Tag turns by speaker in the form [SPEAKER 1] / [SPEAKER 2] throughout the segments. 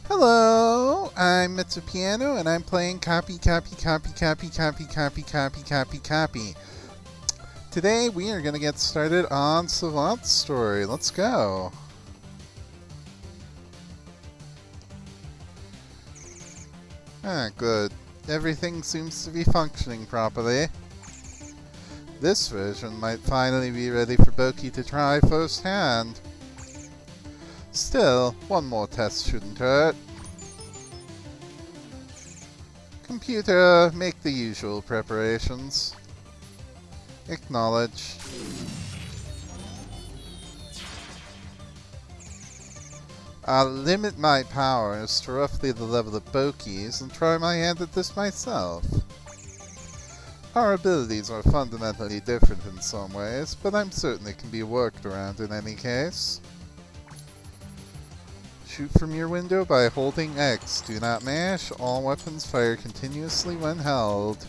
[SPEAKER 1] Hello, I'm Mitsu Piano, and I'm playing Copy. Today we are going to get started on Savant's story. Let's go. Ah, good. Everything seems to be functioning properly. This version might finally be ready for Boki to try firsthand. Still, one more test shouldn't hurt. Computer, make the usual preparations. Acknowledge. I'll limit my powers to roughly the level of Boki's and try my hand at this myself. Our abilities are fundamentally different in some ways, but I'm certain it can be worked around in any case. Shoot from your window by holding X. Do not mash. All weapons fire continuously when held.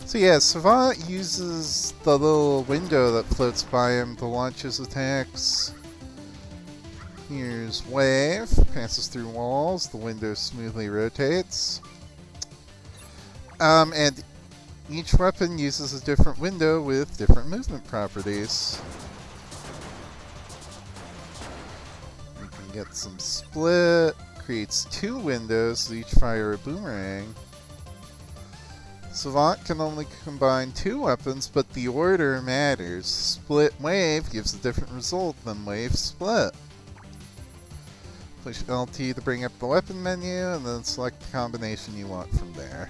[SPEAKER 1] So yeah, Savant uses the little window that floats by him to launch his attacks. Here's Wave. Passes through walls. The window smoothly rotates. And each weapon uses a different window with different movement properties. Get some split, creates two windows that each fire a boomerang. Savant can only combine two weapons, but the order matters. Split wave gives a different result than wave split. Push LT to bring up the weapon menu, and then select the combination you want from there.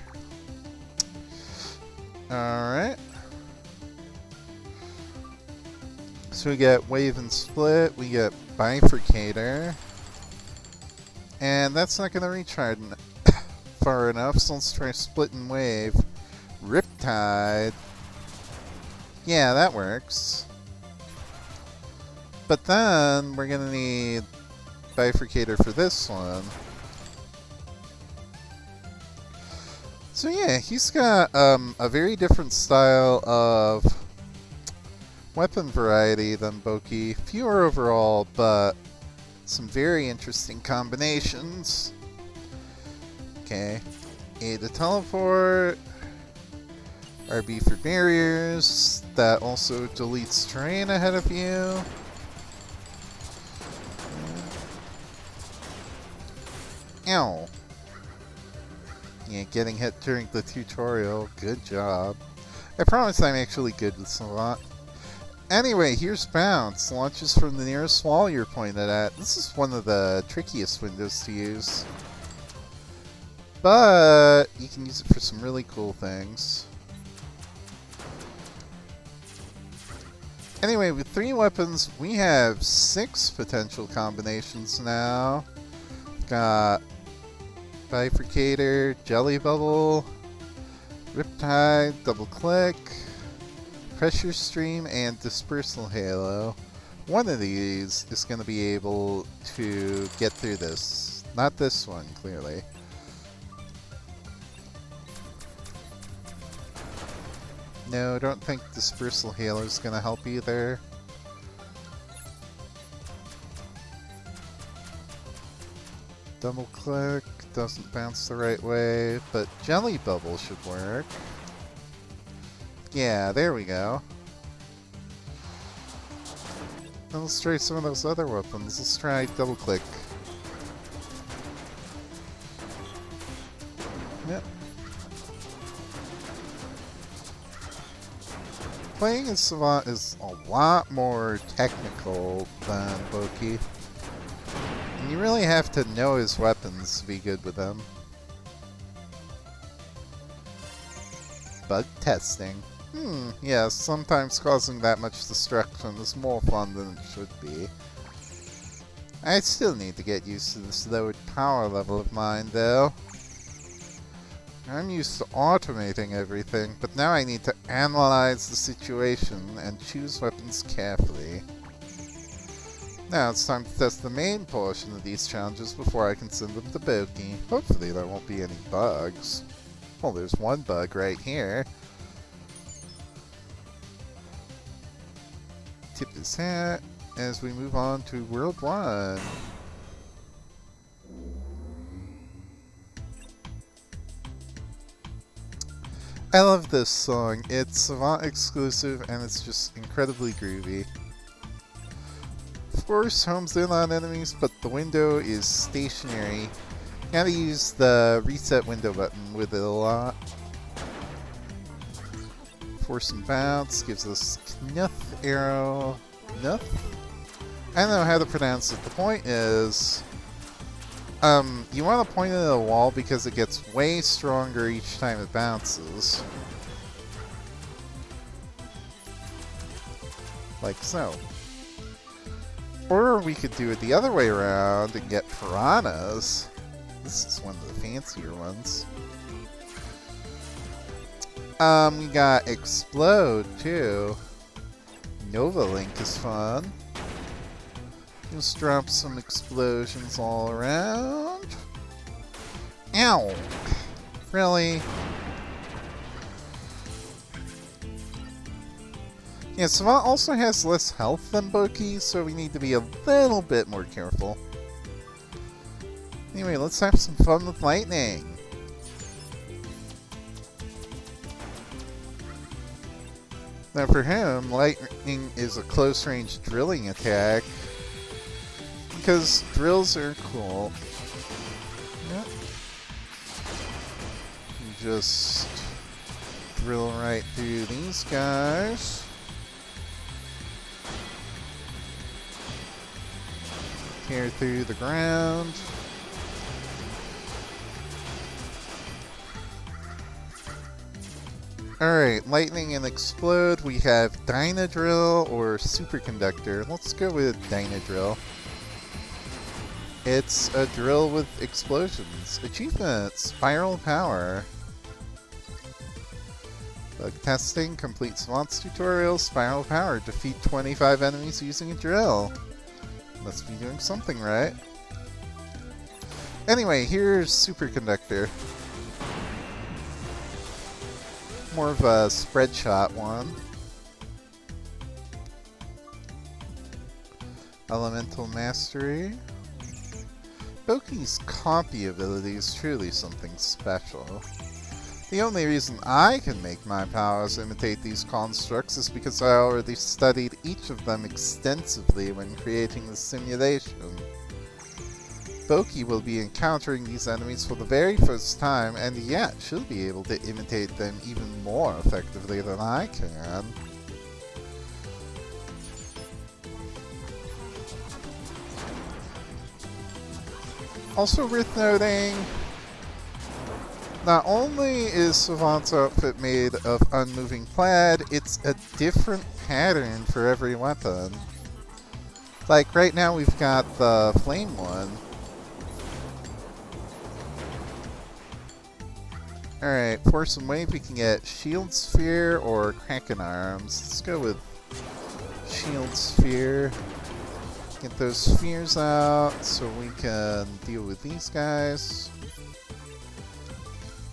[SPEAKER 1] Alright. So we get wave and split, we get bifurcator, and that's not going to reach far enough, so let's try split and wave. Riptide. Yeah, that works. But then we're going to need bifurcator for this one. So yeah, he's got a very different style of weapon variety than Boki. Fewer overall, but some very interesting combinations. Okay. A to teleport. RB for barriers. That also deletes terrain ahead of you. Ow. Yeah, getting hit during the tutorial. Good job. I promise I'm actually good with Savant. Anyway, here's Bounce. Launches from the nearest wall you're pointed at. This is one of the trickiest windows to use. But you can use it for some really cool things. Anyway, with 3 weapons, we have 6 potential combinations now. We've got Bifurcator, Jelly Bubble, Riptide, Double Click, Pressure Stream, and Dispersal Halo. One of these is going to be able to get through this. Not this one, clearly. No, I don't think Dispersal Halo is going to help either. Double Click doesn't bounce the right way, but Jelly Bubble should work. Yeah, there we go. Now let's try some of those other weapons. Let's try Double Click. Yep. Playing as Savant is a lot more technical than Boki. And you really have to know his weapons to be good with them. Bug testing. Yeah, sometimes causing that much destruction is more fun than it should be. I still need to get used to this lowered power level of mine, though. I'm used to automating everything, but now I need to analyze the situation and choose weapons carefully. Now it's time to test the main portion of these challenges before I can send them to Boki. Hopefully there won't be any bugs. Well, there's one bug right here. Tip his hat as we move on to World 1. I love this song. It's Savant exclusive and it's just incredibly groovy. Of course, homes in on enemies, but the window is stationary. Gotta use the reset window button with it a lot. Force and bounce gives us Knuth arrow. Knuth? I don't know how to pronounce it. The point is, you want to point it at a wall because it gets way stronger each time it bounces. Like so. Or we could do it the other way around and get piranhas. This is one of the fancier ones. We got Explode too. Nova Link is fun. Just drop some explosions all around. Ow! Really? Yeah, Savant also has less health than Boki, so we need to be a little bit more careful. Anyway, let's have some fun with lightning. Now for him, lightning is a close-range drilling attack. Because drills are cool. Yep. You just drill right through these guys. Tear through the ground. Alright, lightning and explode. We have Dynadrill or Superconductor. Let's go with Dynadrill. It's a drill with explosions. Achievement, Spiral Power. Bug testing, complete Savant's tutorial, Spiral Power. Defeat 25 enemies using a drill. Must be doing something right. Anyway, here's Superconductor. More of a spread shot one. Elemental Mastery. Boki's copy ability is truly something special. The only reason I can make my powers imitate these constructs is because I already studied each of them extensively when creating the simulation. Boki will be encountering these enemies for the very first time, and yet she'll be able to imitate them even more effectively than I can. Also worth noting, not only is Savant's outfit made of unmoving plaid, it's a different pattern for every weapon. Like right now we've got the flame one. Alright, for some wave we can get Shield Sphere or Kraken Arms. Let's go with Shield Sphere. Get those spheres out so we can deal with these guys.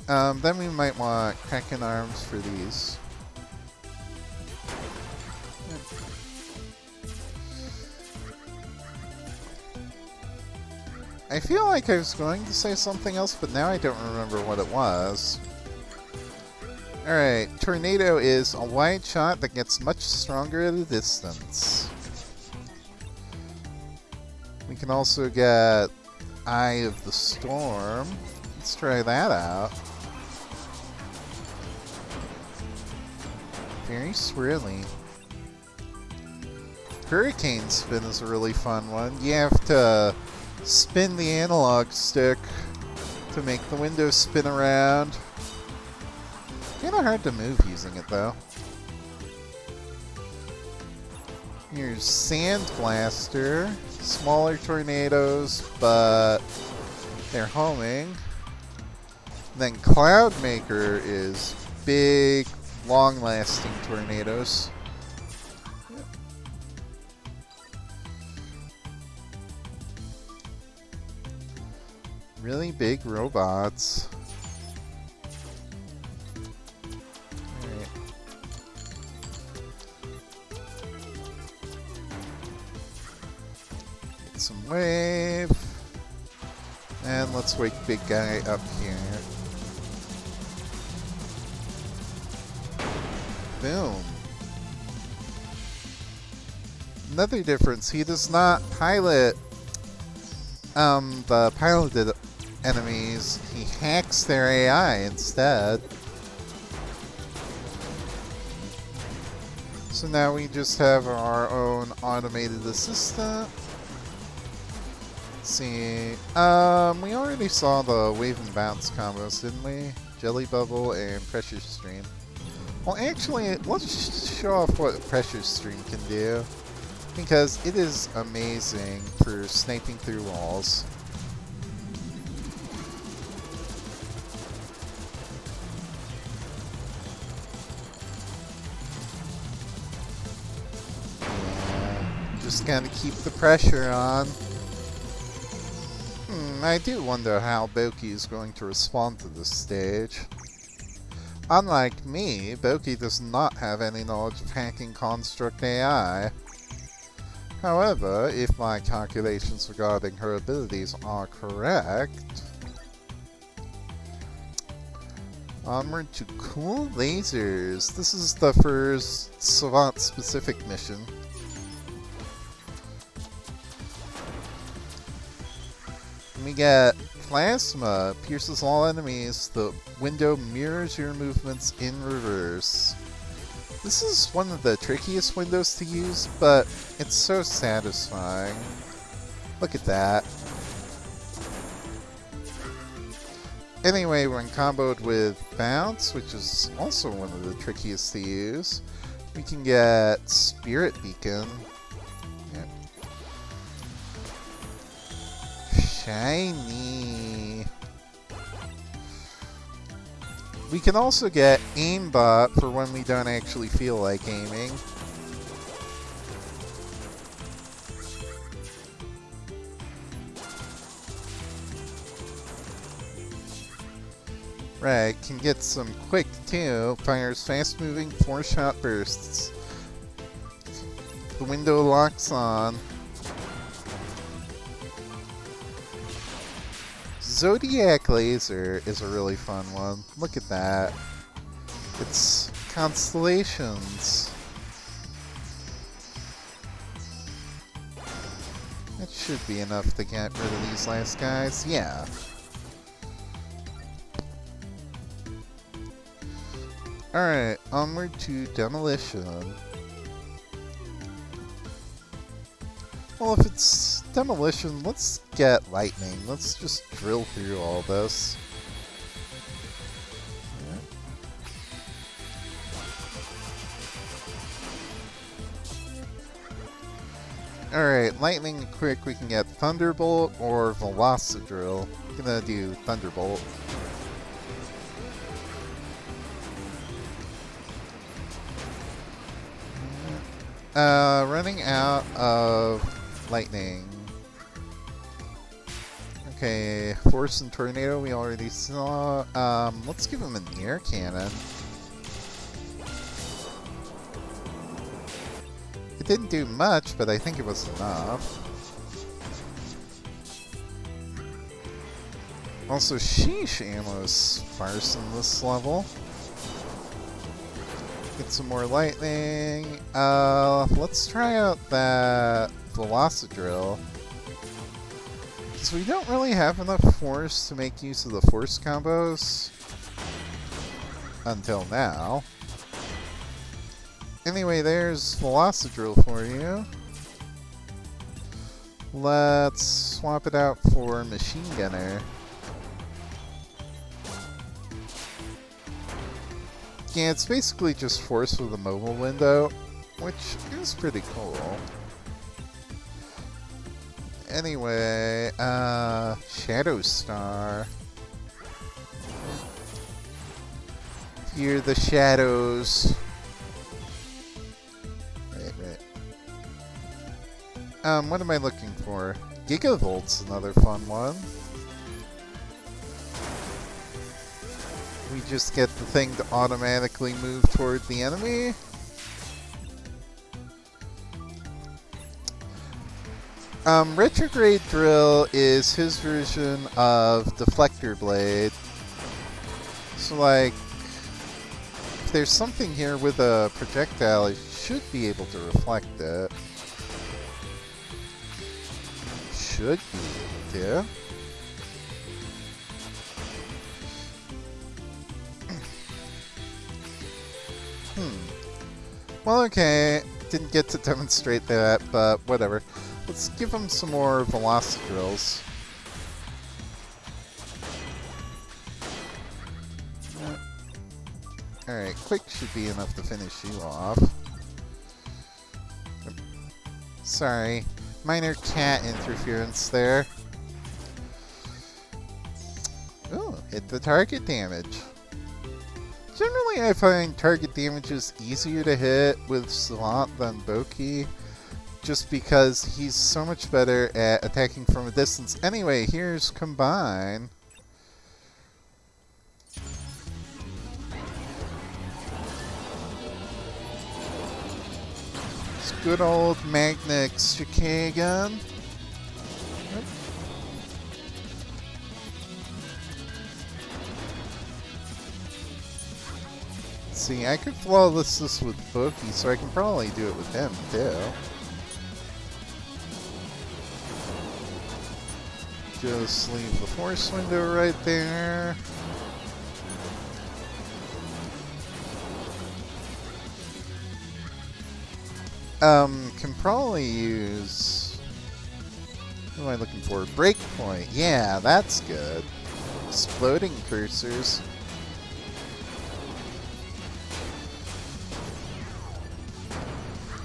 [SPEAKER 1] Then we might want Kraken Arms for these. I feel like I was going to say something else, but now I don't remember what it was. Alright, Tornado is a wide shot that gets much stronger at a distance. We can also get Eye of the Storm. Let's try that out. Very swirly. Hurricane Spin is a really fun one. You have to spin the analog stick to make the window spin around. Kinda hard to move using it though. Here's Sand Blaster. Smaller tornadoes, but they're homing. Then Cloud Maker is big, long-lasting tornadoes. Really big robots. Alright. Get some wave. And let's wake big guy up here. Boom. Another difference, he does not pilot the piloted enemies, he hacks their AI instead. So now we just have our own automated assistant. Let's see, we already saw the wave and bounce combos, didn't we? Jelly bubble and pressure stream. Well, actually, let's show off what pressure stream can do, because it is amazing for sniping through walls. Just gotta keep the pressure on. I do wonder how Boki is going to respond to this stage. Unlike me, Boki does not have any knowledge of hacking construct AI. However, if my calculations regarding her abilities are correct... Onward to cool lasers. This is the first Savant-specific mission. We get Plasma, pierces all enemies. The window mirrors your movements in reverse. This is one of the trickiest windows to use, but it's so satisfying. Look at that. Anyway, when comboed with Bounce, which is also one of the trickiest to use, we can get Spirit Beacon. Yep. Shiny. We can also get Aimbot for when we don't actually feel like aiming. Right, can get some quick too. Fires fast-moving 4-shot bursts. The window locks on. Zodiac Laser is a really fun one. Look at that. It's constellations. That should be enough to get rid of these last guys. Yeah. Alright, onward to Demolition. Well, if it's Demolition, let's get Lightning. Let's just drill through all this. Alright, Lightning quick, we can get Thunderbolt or Velocidrill. I'm gonna do Thunderbolt. Running out of lightning. Okay, Force and Tornado we already saw. Let's give him an air cannon. It didn't do much, but I think it was enough. Also, sheesh, ammo is sparse in this level. Get some more lightning. Let's try out that Velocidrill. Because we don't really have enough force to make use of the force combos. Until now. Anyway, there's Velocidrill for you. Let's swap it out for Machine Gunner. Yeah, it's basically just force with a mobile window, which is pretty cool. Anyway, Shadow Star. Fear the shadows. Right. What am I looking for? Gigavolt's another fun one. We just get the thing to automatically move toward the enemy. Retrograde Drill is his version of Deflector Blade. So like, if there's something here with a projectile, it should be able to reflect it. Should be able to. Well, okay, didn't get to demonstrate that, but whatever. Let's give him some more velocity drills. Alright, quick should be enough to finish you off. Sorry, minor cat interference there. Oh, hit the target damage. Generally, I find target damage is easier to hit with Slot than Boki, just because he's so much better at attacking from a distance. Anyway, here's Combine. It's good old Magnix Shikagan. See, I could flawless this with Boki, so I can probably do it with him, too. Just leave the force window right there. Can probably use... What am I looking for? Breakpoint. Yeah, that's good. Exploding cursors.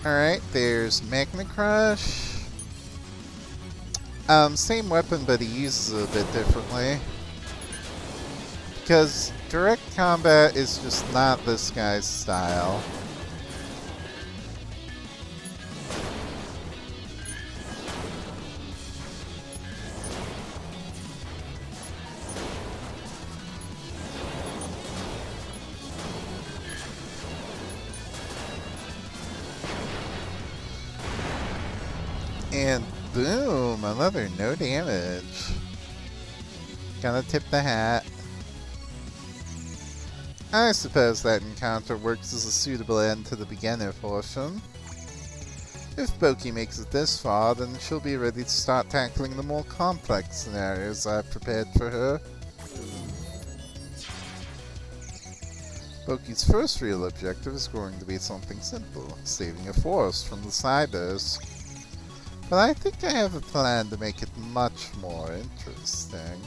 [SPEAKER 1] Alright, there's Magma Crush. Same weapon, but he uses it a bit differently. Because direct combat is just not this guy's style. And boom, another no damage. Gonna tip the hat. I suppose that encounter works as a suitable end to the beginner portion. If Boki makes it this far, then she'll be ready to start tackling the more complex scenarios I've prepared for her. Boki's first real objective is going to be something simple, saving a forest from the Cybers. But I think I have a plan to make it much more interesting.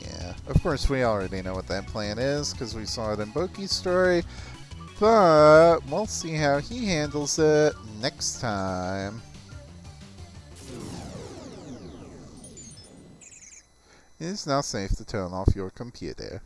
[SPEAKER 1] Yeah, of course we already know what that plan is, because we saw it in Boki's story, but we'll see how he handles it next time. It is now safe to turn off your computer.